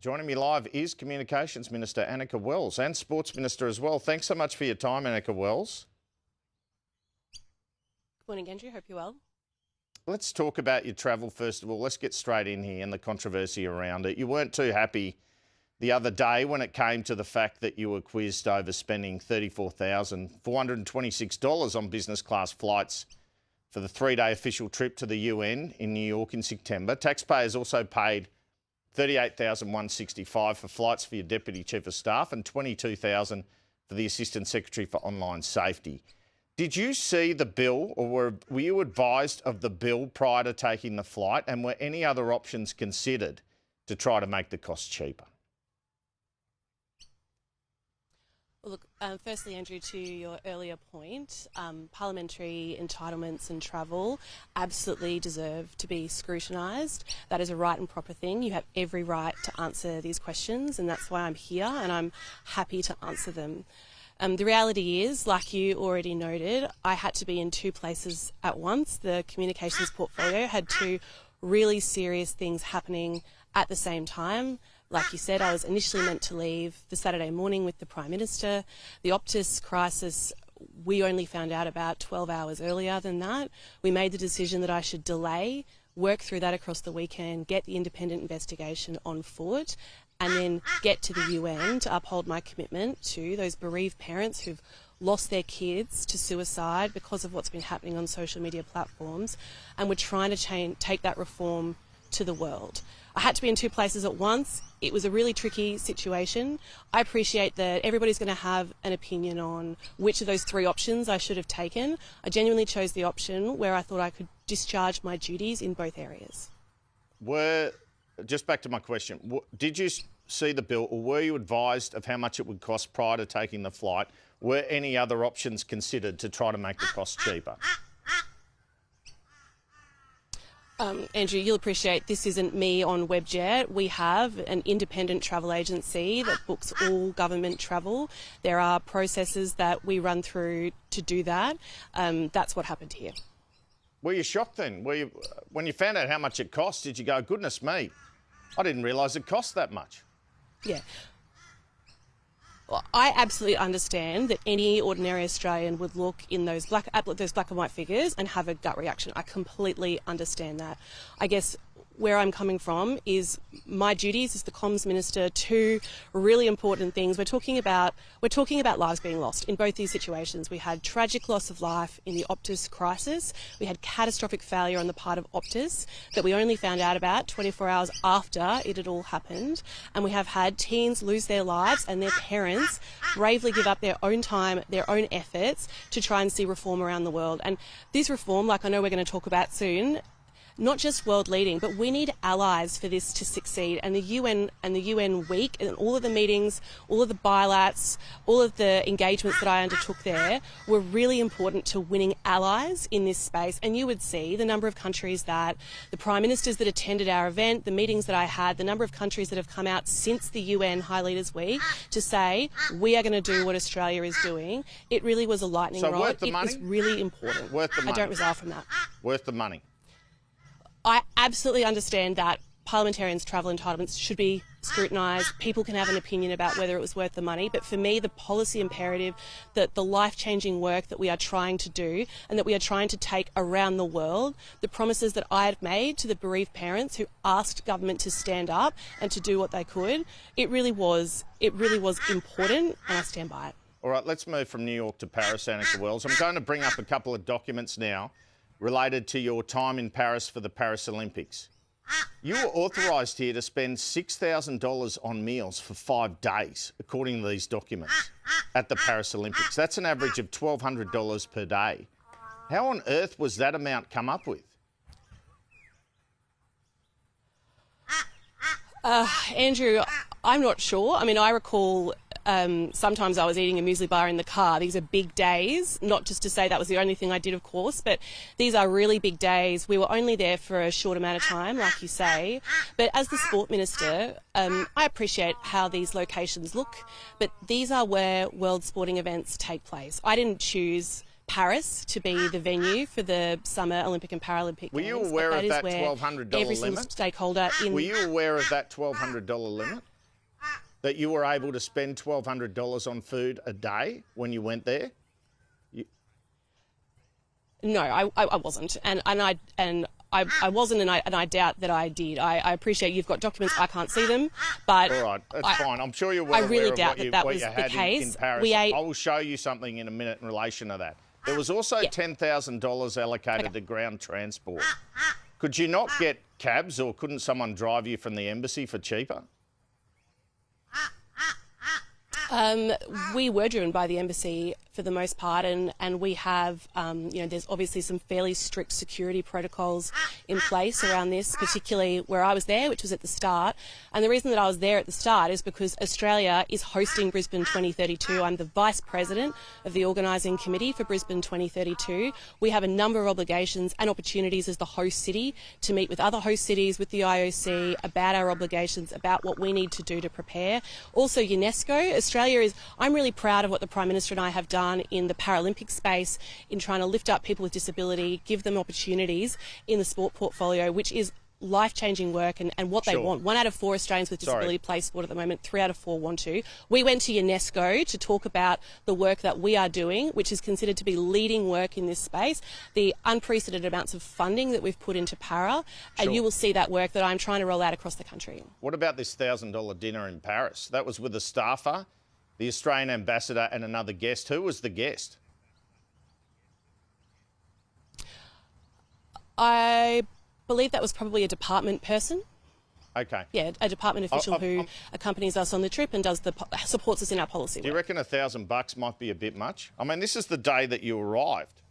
Joining me live is Communications Minister Anika Wells and Sports Minister as well. Thanks so much for your time, Anika Wells. Good morning, Andrew. Hope you're well. Let's talk about your travel first of all. Let's get straight in here and the controversy around it. You weren't too happy the other day when it came to the fact that you were quizzed over spending $34,426 on business class flights for the 3-day official trip to the UN in New York in September. Taxpayers also paid $38,165 for flights for your Deputy Chief of Staff and $22,000 for the Assistant Secretary for Online Safety. Did you see the bill, or were you advised of the bill prior to taking the flight, and were any other options considered to try to make the cost cheaper? Well, look, firstly, Andrew, to your earlier point, parliamentary entitlements and travel absolutely deserve to be scrutinised. That is a right and proper thing. You have every right to answer these questions, and that's why I'm here, and I'm happy to answer them. The reality is, like you already noted, I had to be in two places at once. The communications portfolio had two really serious things happening at the same time. Like you said, I was initially meant to leave the Saturday morning with the Prime Minister. The Optus crisis, we only found out about 12 hours earlier than that. We made the decision that I should delay, work through that across the weekend, get the independent investigation on foot, and then get to the UN to uphold my commitment to those bereaved parents who've lost their kids to suicide because of what's been happening on social media platforms. And we're trying to take that reform to the world. I had to be in two places at once. It was a really tricky situation. I appreciate that everybody's going to have an opinion on which of those three options I should have taken. I genuinely chose the option where I thought I could discharge my duties in both areas. Just back to my question, did you see the bill, or were you advised of how much it would cost prior to taking the flight? Were any other options considered to try to make the cost cheaper? Andrew, you'll appreciate this isn't me on Webjet. We have an independent travel agency that books all government travel. There are processes that we run through to do that. That's what happened here. Were you shocked then? When you found out how much it cost, did you go, goodness me, I didn't realise it cost that much? Yeah. Well, I absolutely understand that any ordinary Australian would look in those black and white figures and have a gut reaction. I completely understand that. I guess where I'm coming from is my duties as the Comms Minister, two really important things. We're talking about lives being lost in both these situations. We had tragic loss of life in the Optus crisis. We had catastrophic failure on the part of Optus that we only found out about 24 hours after it had all happened. And we have had teens lose their lives and their parents bravely give up their own time, their own efforts to try and see reform around the world. And this reform, like I know we're going to talk about soon, not just world leading, but we need allies for this to succeed. And the UN week and all of the meetings, all of the bilats, all of the engagements that I undertook there were really important to winning allies in this space. And you would see the number of countries that, the Prime Ministers that attended our event, the meetings that I had, the number of countries that have come out since the UN High Leaders Week to say, we are going to do what Australia is doing. It really was a lightning rod. Worth the money? It was really important. Worth the money? I don't resile from that. Worth the money? I absolutely understand that parliamentarians' travel entitlements should be scrutinised. People can have an opinion about whether it was worth the money. But for me, the policy imperative, that the life-changing work that we are trying to do and that we are trying to take around the world, the promises that I have made to the bereaved parents who asked government to stand up and to do what they could, it really was important, and I stand by it. All right, let's move from New York to Paris, Anika Wells. I'm going to bring up a couple of documents now related to your time in Paris for the Paris Olympics. You were authorised here to spend $6,000 on meals for 5 days, according to these documents, at the Paris Olympics. That's an average of $1,200 per day. How on earth was that amount come up with? Andrew, I'm not sure. I mean, I recall sometimes I was eating a muesli bar in the car. These are big days, not just to say that was the only thing I did, of course, but these are really big days. We were only there for a short amount of time, like you say. But as the Sport Minister, I appreciate how these locations look, but these are where world sporting events take place. I didn't choose Paris to be the venue for the Summer Olympic and Paralympic Games. Were you aware of that $1,200 limit? Every single stakeholder in... Were you aware of that $1,200 limit? that you were able to spend $1,200 on food a day when you went there? No, I wasn't, and I wasn't, and I doubt that I did. I appreciate you've got documents, I can't see them, but all right, that's fine. I'm sure you're well really aware doubt of that what was you the had case. in Paris. I will show you something in a minute in relation to that. There was also $10,000 allocated to ground transport. Could you not get cabs, or couldn't someone drive you from the embassy for cheaper? We were driven by the embassy for the most part, and we have, there's obviously some fairly strict security protocols in place around this, particularly where I was there, which was at the start. And the reason that I was there at the start is because Australia is hosting Brisbane 2032. I'm the Vice President of the organising committee for Brisbane 2032. We have a number of obligations and opportunities as the host city to meet with other host cities, with the IOC, about our obligations, about what we need to do to prepare. Also UNESCO, I'm really proud of what the Prime Minister and I have done in the Paralympic space in trying to lift up people with disability, give them opportunities in the sport portfolio, which is life-changing work and what they want. 1 out of 4 Australians with disability play sport at the moment. 3 out of 4 want to. We went to UNESCO to talk about the work that we are doing, which is considered to be leading work in this space, the unprecedented amounts of funding that we've put into para, and you will see that work that I'm trying to roll out across the country. What about this $1,000 dinner in Paris? That was with a staffer, the Australian ambassador and another guest. Who was the guest? I believe that was probably a department person. Okay. Yeah, a department official who accompanies us on the trip and supports us in our policy. Do you reckon $1,000 might be a bit much? I mean, this is the day that you arrived,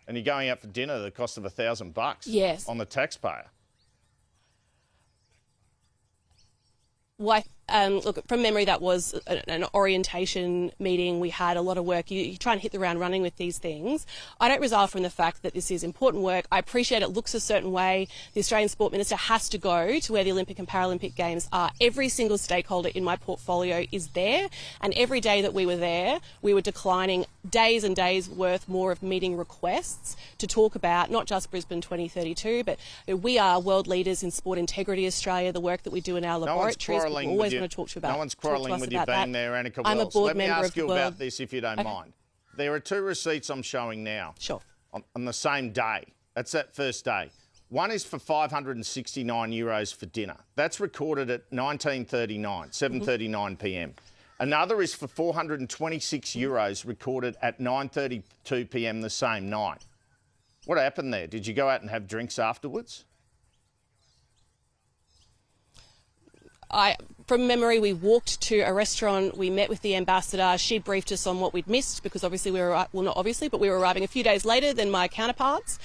and you're going out for dinner at the cost of $1,000. Yes. On the taxpayer. Well, look, from memory, that was an orientation meeting. We had a lot of work. You try and hit the ground running with these things. I don't resile from the fact that this is important work. I appreciate it looks a certain way. The Australian Sport Minister has to go to where the Olympic and Paralympic Games are. Every single stakeholder in my portfolio is there. And every day that we were there, we were declining days and days worth more of meeting requests to talk about not just Brisbane 2032, but we are world leaders in Sport Integrity Australia, the work that we do in our laboratories. We always want to talk to you about. No one's quarrelling with you being there, Anika Wells. I'm a board member of the Let me ask you about this, if you don't mind. There are 2 receipts I'm showing now. Sure. On the same day. That's that first day. One is for €569 for dinner. That's recorded at 7:39 p.m. Another is for €426 recorded at 9:32 p.m. the same night. What happened there? Did you go out and have drinks afterwards? From memory, we walked to a restaurant, we met with the ambassador, she briefed us on what we'd missed because obviously we were, well not obviously, but we were arriving a few days later than my counterparts.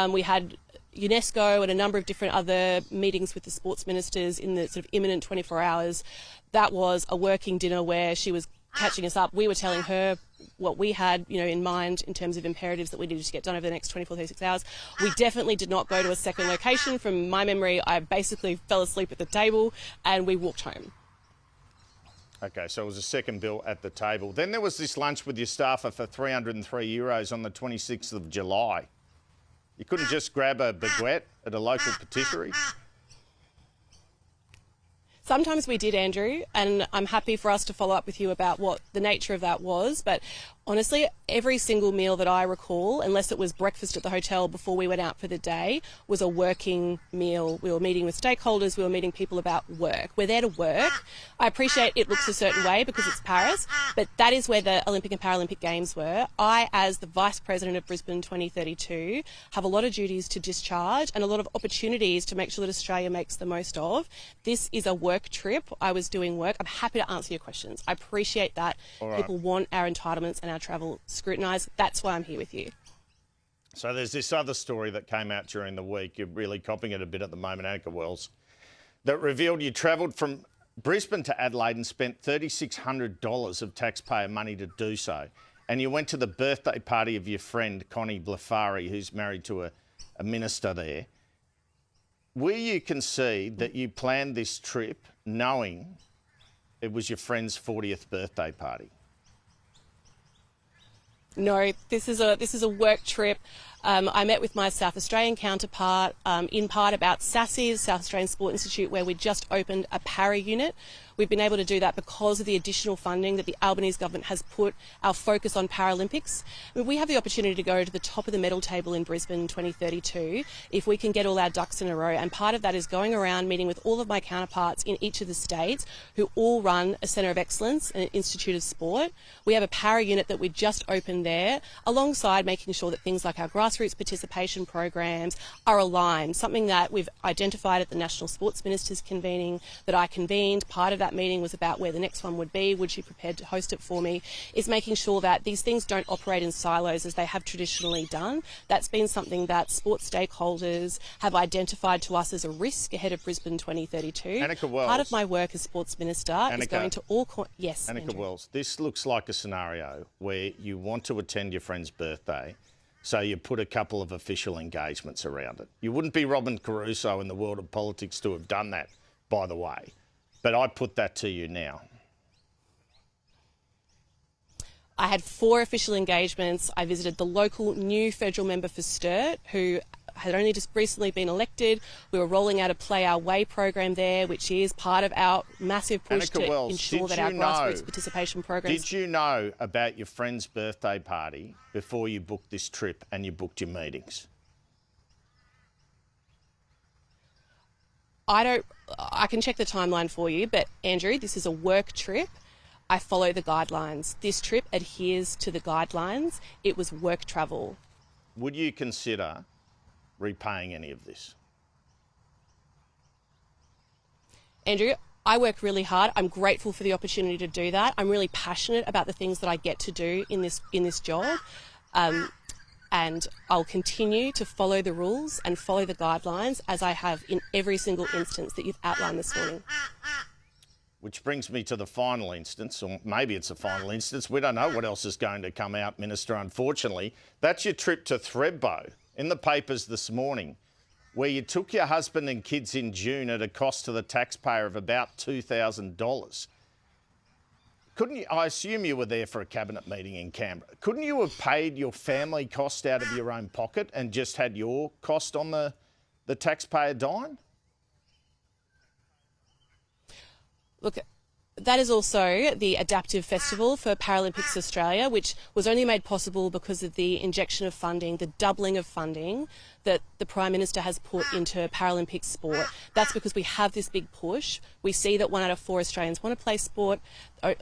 We had UNESCO and a number of different other meetings with the sports ministers in the sort of imminent 24 hours. That was a working dinner where she was catching us up. We were telling her what we had, in mind in terms of imperatives that we needed to get done over the next 24, 36 hours. We definitely did not go to a second location. From my memory, I basically fell asleep at the table and we walked home. Okay, so it was a second bill at the table. Then there was this lunch with your staffer for €303 on the 26th of July. You couldn't just grab a baguette at a local patisserie? Sometimes we did, Andrew, and I'm happy for us to follow up with you about what the nature of that was. But honestly, every single meal that I recall, unless it was breakfast at the hotel before we went out for the day, was a working meal. We were meeting with stakeholders, we were meeting people about work. We're there to work. I appreciate it looks a certain way because it's Paris, but that is where the Olympic and Paralympic Games were. I, as the Vice President of Brisbane 2032, have a lot of duties to discharge and a lot of opportunities to make sure that Australia makes the most of. This is a work trip. I was doing work. I'm happy to answer your questions. I appreciate that. People want our entitlements and our travel scrutinised. That's why I'm here with you. So there's this other story that came out during the week. You're really copping it a bit at the moment, Anika Wells, that revealed you travelled from Brisbane to Adelaide and spent $3,600 of taxpayer money to do so. And you went to the birthday party of your friend, Connie Blafari, who's married to a minister there. Will you concede that you planned this trip knowing it was your friend's 40th birthday party? No, this is a work trip. I met with my South Australian counterpart, in part about SASI, South Australian Sport Institute, where we just opened a para unit. We've been able to do that because of the additional funding that the Albanese government has put our focus on Paralympics. I mean, we have the opportunity to go to the top of the medal table in Brisbane 2032 if we can get all our ducks in a row. And part of that is going around meeting with all of my counterparts in each of the states who all run a Centre of Excellence and an Institute of Sport. We have a para unit that we just opened there, alongside making sure that things like our grassroots participation programs are aligned, something that we've identified at the National Sports Ministers convening that I convened. Part of that meeting was about where the next one would be. Would she prepared to host it for me? Is making sure that these things don't operate in silos as they have traditionally done. That's been something that sports stakeholders have identified to us as a risk ahead of Brisbane 2032. Anika Wells. Part of my work as Sports Minister is going to all... Yes, Anika Andrew. Wells, this looks like a scenario where you want to attend your friend's birthday, so you put a couple of official engagements around it. You wouldn't be Robin Caruso in the world of politics to have done that, by the way. But I put that to you now. I had 4 official engagements. I visited the local new federal member for Sturt, who had only just recently been elected. We were rolling out a Play Our Way program there, which is part of our massive push Anika to Wells, ensure that our grassroots participation programs... Did you know about your friend's birthday party before you booked this trip and you booked your meetings? I can check the timeline for you, but Andrew, this is a work trip. I follow the guidelines. This trip adheres to the guidelines. It was work travel. Would you consider repaying any of this? Andrew, I work really hard. I'm grateful for the opportunity to do that. I'm really passionate about the things that I get to do in this job. And I'll continue to follow the rules and follow the guidelines as I have in every single instance that you've outlined this morning. Which brings me to the final instance, or maybe it's a final instance. We don't know what else is going to come out, Minister, unfortunately. That's your trip to Thredbo. In the papers this morning, where you took your husband and kids in June at a cost to the taxpayer of about $2,000. Couldn't you, I assume you were there for a cabinet meeting in Canberra. Couldn't you have paid your family cost out of your own pocket and just had your cost on the taxpayer dime? Look, that is also the Adaptive Festival for Paralympics Australia, which was only made possible because of the injection of funding, the doubling of funding that the Prime Minister has put into Paralympic sport. That's because we have this big push. We see that 1 out of 4 Australians want to play sport. 1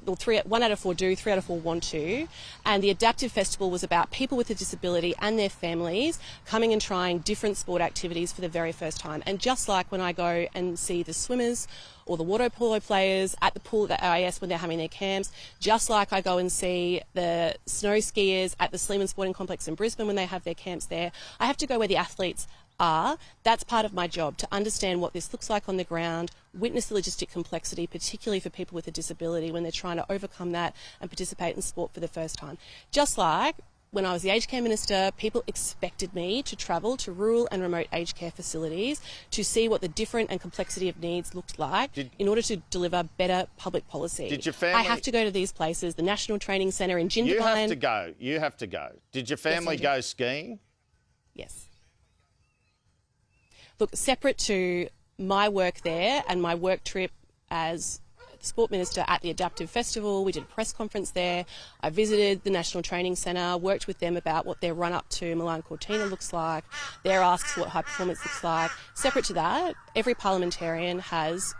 out of 4 do, 3 out of 4 want to. And the Adaptive Festival was about people with a disability and their families coming and trying different sport activities for the very first time. And just like when I go and see the swimmers or the water polo players at the pool at the AIS when they're having their camps, just like I go and see the snow skiers at the Sleeman Sporting Complex in Brisbane when they have their camps there, I have to go where the athletes are. That's part of my job, to understand what this looks like on the ground, witness the logistic complexity, particularly for people with a disability when they're trying to overcome that and participate in sport for the first time. Just like when I was the aged care minister, people expected me to travel to rural and remote aged care facilities to see what the different and complexity of needs looked like in order to deliver better public policy. Did your family... I have to go to these places, the National Training Centre in Jindabyne. You have to go. You have to go. Did your family go skiing? Yes. Look, separate to my work there and my work trip as Sport Minister at the Adaptive Festival, we did a press conference there. I visited the National Training Centre, worked with them about what their run-up to Milan Cortina looks like, their asks for what high performance looks like. Separate to that, every parliamentarian has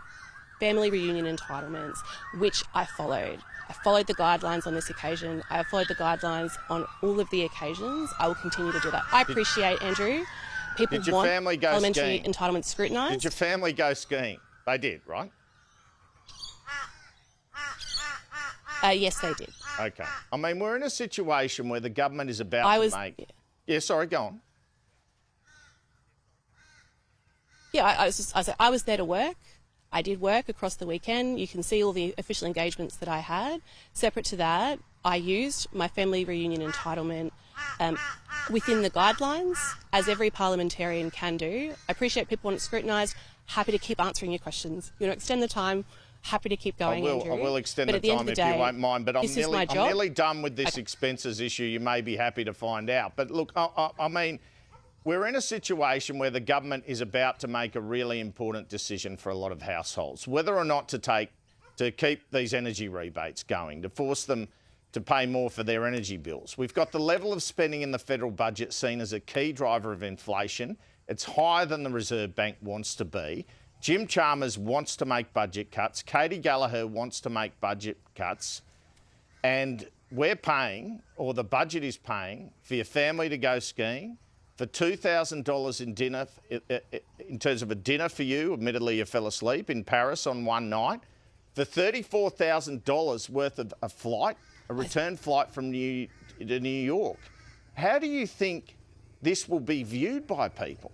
family reunion entitlements, which I followed. I followed the guidelines on this occasion. I have followed the guidelines on all of the occasions. I will continue to do that. I appreciate, Andrew, people want parliamentary entitlements scrutinised. Did your family go skiing? They did, right? Yes, they did. Okay. I mean, we're in a situation where the government is about to make... Yeah, sorry, go on. Yeah, I was there to work. I did work across the weekend. You can see all the official engagements that I had. Separate to that, I used my family reunion entitlement within the guidelines, as every parliamentarian can do. I appreciate people want it scrutinised. Happy to keep answering your questions. You want to extend the time, Happy to keep going, Andrew. I will extend but the at the end time of the if day, you won't mind. But I'm nearly done with this Okay. expenses issue. You may be happy to find out. But look, I mean, we're in a situation where the government is about to make a really important decision for a lot of households, whether or not to keep these energy rebates going, to force them to pay more for their energy bills. We've got the level of spending in the federal budget seen as a key driver of inflation. It's higher than the Reserve Bank wants to be. Jim Chalmers wants to make budget cuts. Katie Gallagher wants to make budget cuts. And we're paying, or the budget is paying, for your family to go skiing, for $2,000 in dinner, in terms of a dinner for you, admittedly you fell asleep, in Paris on one night, for $34,000 worth of a flight, a return flight from New York. How do you think this will be viewed by people?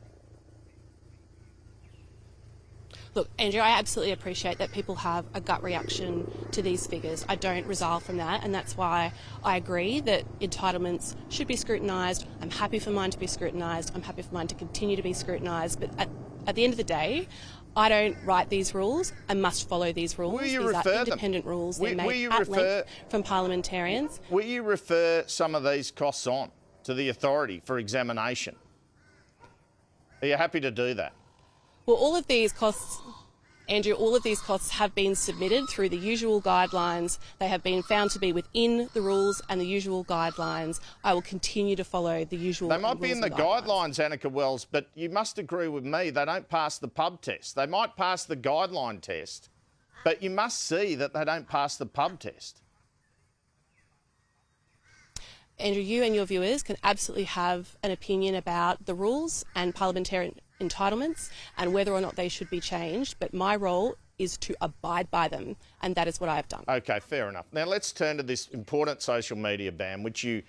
Look, Andrew, I absolutely appreciate that people have a gut reaction to these figures. I don't resile from that, and that's why I agree that entitlements should be scrutinised. I'm happy for mine to be scrutinised. I'm happy for mine to continue to be scrutinised. But at the end of the day, I don't write these rules. I must follow these rules. Will you these refer are independent them? rules. They're made at length from parliamentarians. Will you refer some of these costs on to the authority for examination? Are you happy to do that? Well, all of these costs, Andrew, all of these costs have been submitted through the usual guidelines. They have been found to be within the rules and the usual guidelines. I will continue to follow the usual rules. They might be in the guidelines, Anika Wells, but you must agree with me, they don't pass the pub test. They might pass the guideline test, but you must see that they don't pass the pub test. Andrew, you and your viewers can absolutely have an opinion about the rules and parliamentary entitlements and whether or not they should be changed, but my role is to abide by them, and that is what I have done. Okay, fair enough. Now let's turn to this important social media ban, which you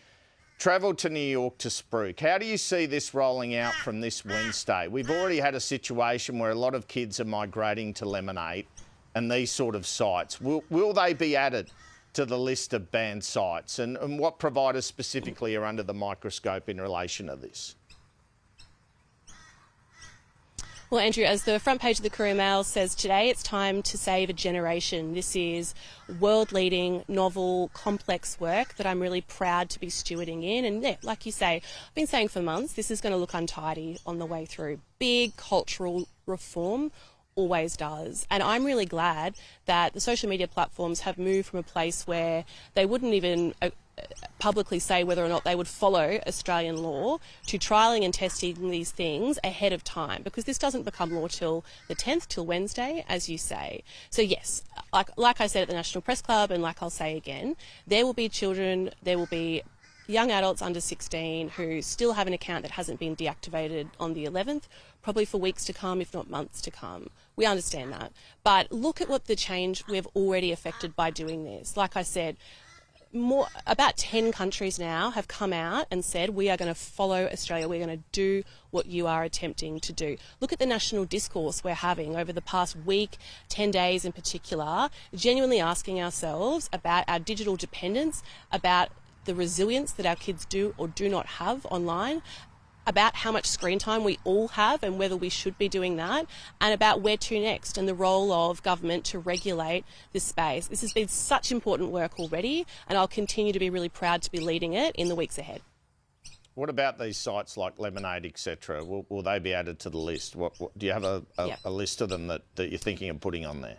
travelled to New York to spruik. How do you see this rolling out from this Wednesday? We've already had a situation where a lot of kids are migrating to Lemonade and these sort of sites. Will they be added to the list of banned sites? And what providers specifically are under the microscope in relation to this? Well, Andrew, as the front page of the Courier Mail says today, it's time to save a generation. This is world-leading, novel, complex work that I'm really proud to be stewarding in. And yeah, like you say, I've been saying for months, this is going to look untidy on the way through. Big cultural reform always does. And I'm really glad that the social media platforms have moved from a place where they wouldn't even publicly say whether or not they would follow Australian law to trialling and testing these things ahead of time, because this doesn't become law till the 10th, till Wednesday, as you say. So yes, like I said at the National Press Club, and like I'll say again, there will be children, there will be young adults under 16 who still have an account that hasn't been deactivated on the 11th, probably for weeks to come, if not months to come. We understand that. But look at what the change we've already affected by doing this. Like I said, about 10 countries now have come out and said we are going to follow Australia, we're going to do what you are attempting to do. Look at the national discourse we're having over the past week, 10 days in particular, genuinely asking ourselves about our digital dependence, about the resilience that our kids do or do not have online, about how much screen time we all have and whether we should be doing that, and about where to next and the role of government to regulate this space. This has been such important work already, and I'll continue to be really proud to be leading it in the weeks ahead. What about these sites like Lemonade, etc.? Will they be added to the list? Do you have a list of them that you're thinking of putting on there?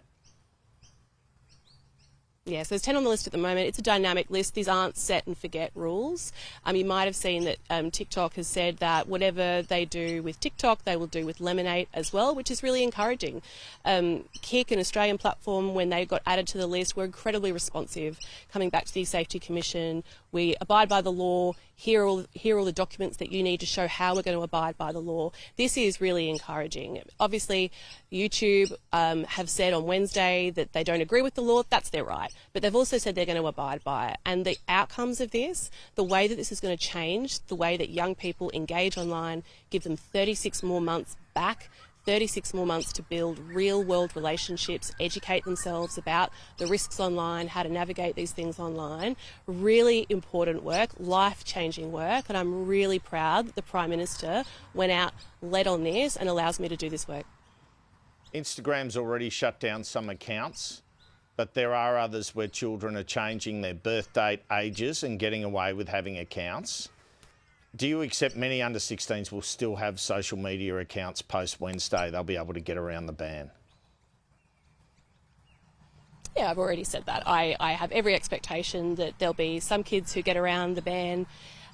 Yeah, so there's 10 on the list at the moment. It's a dynamic list. These aren't set and forget rules. You might have seen that TikTok has said that whatever they do with TikTok, they will do with Lemonade as well, which is really encouraging. Kick, an Australian platform, when they got added to the list, were incredibly responsive. Coming back to the Safety Commission, we abide by the law. Here are all the documents that you need to show how we're going to abide by the law. This is really encouraging. Obviously, YouTube have said on Wednesday that they don't agree with the law. That's their right. But they've also said they're going to abide by it. And the outcomes of this, the way that this is going to change the way that young people engage online, give them 36 more months back, 36 more months to build real-world relationships, educate themselves about the risks online, how to navigate these things online. Really important work, life-changing work, and I'm really proud that the Prime Minister went out, led on this, and allows me to do this work. Instagram's already shut down some accounts but there are others where children are changing their birth date, ages and getting away with having accounts. Do you accept many under 16s will still have social media accounts post Wednesday? They'll be able to get around the ban. Yeah, I've already said that. I have every expectation that there'll be some kids who get around the ban,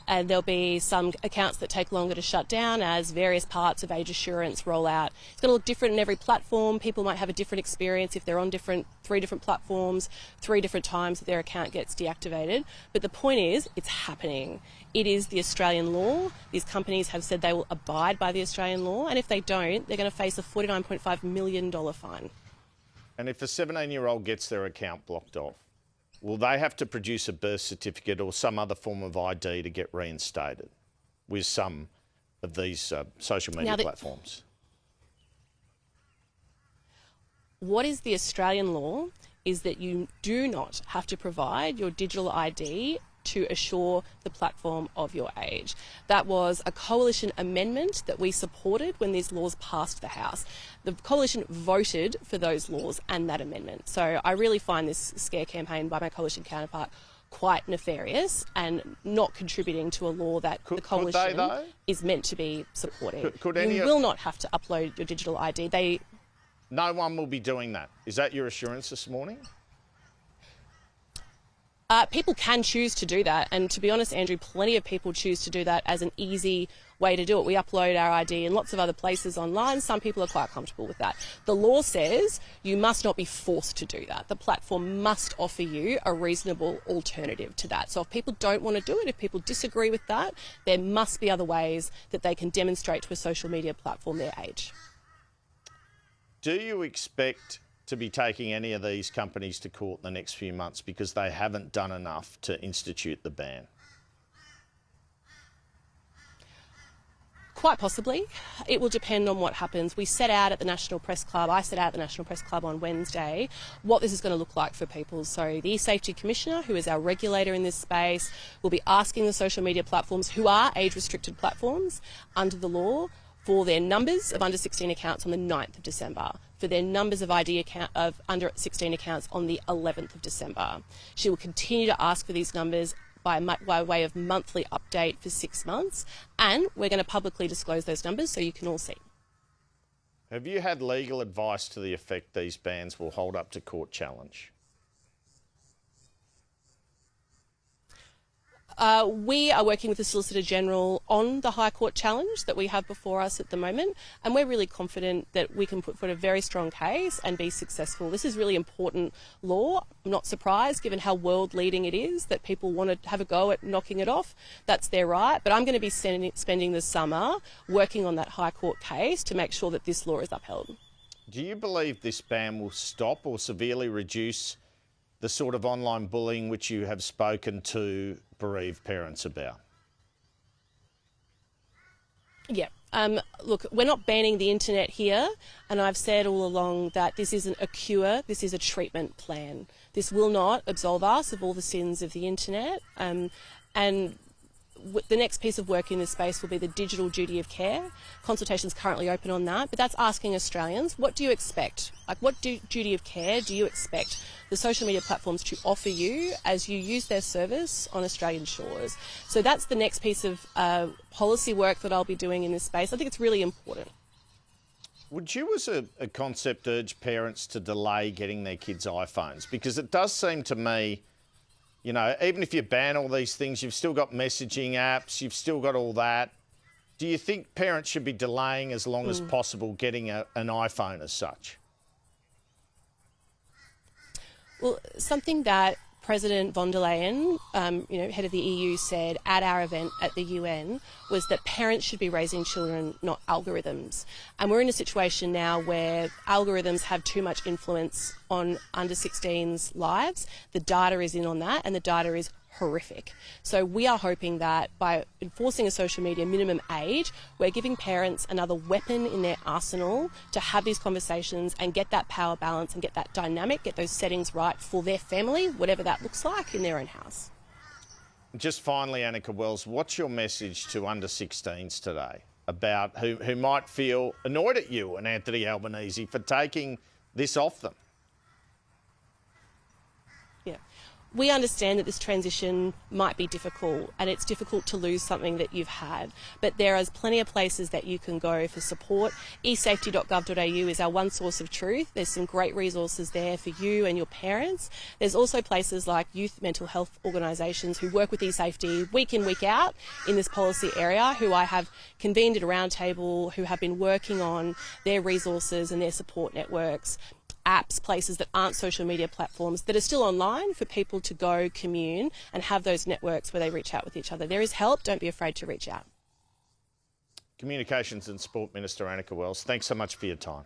and there'll be some accounts that take longer to shut down as various parts of age assurance roll out. It's going to look different in every platform. People might have a different experience if they're on three different platforms, 3 different times that their account gets deactivated. But the point is, it's happening. It is the Australian law. These companies have said they will abide by the Australian law, and if they don't, they're going to face a $49.5 million fine. And if a 17-year-old gets their account blocked off, will they have to produce a birth certificate or some other form of ID to get reinstated with some of these social media platforms? What is the Australian law is that you do not have to provide your digital ID to assure the platform of your age. That was a coalition amendment that we supported when these laws passed the House. The coalition voted for those laws and that amendment. So I really find this scare campaign by my coalition counterpart quite nefarious and not contributing to a law that the coalition is meant to be supporting. You will not have to upload your digital ID. No one will be doing that. Is that your assurance this morning? People can choose to do that, and to be honest, Andrew, plenty of people choose to do that as an easy way to do it. We upload our ID in lots of other places online. Some people are quite comfortable with that. The law says you must not be forced to do that. The platform must offer you a reasonable alternative to that. So if people don't want to do it, if people disagree with that, there must be other ways that they can demonstrate to a social media platform their age. Do you expect to be taking any of these companies to court in the next few months because they haven't done enough to institute the ban? Quite possibly. It will depend on what happens. We set out at the National Press Club, I set out at the National Press Club on Wednesday, what this is going to look like for people. So the E-Safety Commissioner, who is our regulator in this space, will be asking the social media platforms, who are age-restricted platforms under the law, for their numbers of under 16 accounts on the 9th of December, for their numbers of ID account of under 16 accounts on the 11th of December. She will continue to ask for these numbers by way of monthly update for 6 months, and we're going to publicly disclose those numbers so you can all see. Have you had legal advice to the effect these bans will hold up to court challenge? We are working with the Solicitor General on the High Court challenge that we have before us at the moment, and we're really confident that we can put forward a very strong case and be successful. This is really important law. I'm not surprised, given how world-leading it is, that people want to have a go at knocking it off. That's their right, but I'm going to be spending the summer working on that High Court case to make sure that this law is upheld. Do you believe this ban will stop or severely reduce the sort of online bullying which you have spoken to bereaved parents about? Yeah. Look, we're not banning the internet here, and I've said all along that this isn't a cure, this is a treatment plan. This will not absolve us of all the sins of the internet, and the next piece of work in this space will be the digital duty of care. Consultation's currently open on that, but that's asking Australians, what do you expect? Like, what duty of care do you expect the social media platforms to offer you as you use their service on Australian shores? So that's the next piece of policy work that I'll be doing in this space. I think it's really important. Would you, as a concept, urge parents to delay getting their kids iPhones? Because it does seem to me, you know, even if you ban all these things, you've still got messaging apps, you've still got all that. Do you think parents should be delaying as long as possible getting an iPhone as such? Well, something that President von der Leyen, head of the EU, said at our event at the UN was that parents should be raising children, not algorithms. And we're in a situation now where algorithms have too much influence on under 16's lives. The data is in on that, and the data is horrific. So we are hoping that by enforcing a social media minimum age, we're giving parents another weapon in their arsenal to have these conversations and get that power balance and get that dynamic, get those settings right for their family, whatever that looks like, in their own house. Just finally, Anika Wells, what's your message to under 16s today about who might feel annoyed at you and Anthony Albanese for taking this off them? Yeah. We understand that this transition might be difficult, and it's difficult to lose something that you've had, but there is plenty of places that you can go for support. esafety.gov.au is our one source of truth. There's some great resources there for you and your parents. There's also places like youth mental health organisations who work with eSafety week in, week out in this policy area, who I have convened at a roundtable, who have been working on their resources and their support networks, apps, places that aren't social media platforms that are still online for people to go commune and have those networks where they reach out with each other. There is help. Don't be afraid to reach out. Communications and Sport Minister Anika Wells, thanks so much for your time.